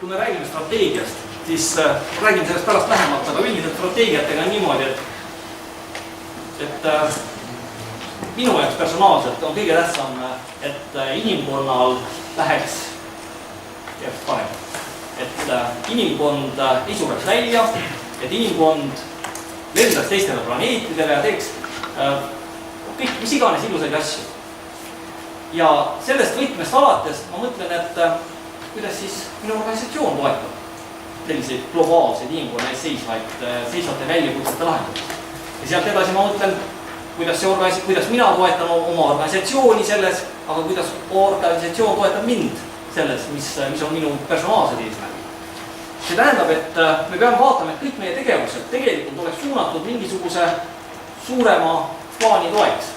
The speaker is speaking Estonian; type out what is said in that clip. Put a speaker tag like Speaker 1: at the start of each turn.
Speaker 1: kui me räägime strateegiast, siis räägime sellest pärast lähemalt, aga üldiselt strateegiatega on niimoodi, et minu jaoks personaalselt on kõige tähtsam, et inimkonnal läheks järjest parem. Et inimkond ei sureks välja, et inimkond lendaks teistele planeetidele ja teeks kõik, mis iganes ilusaid asju. Ja sellest võtmest alates ma mõtlen, et kuidas siis minu organisatsioon toetab selliseid globaalseid inimkonna ees seisvate väljakutsete lahendamist. Ja sealt edasi ma mõtlen, kuidas mina toetan oma organisatsiooni selles, aga kuidas organisatsioon toetab mind selles, mis on minu personaalsed eesmärgid. See tähendab, et me peame vaatama, et kõik meie tegevused tegelikult oleks suunatud mingisuguse suurema plaani toeks.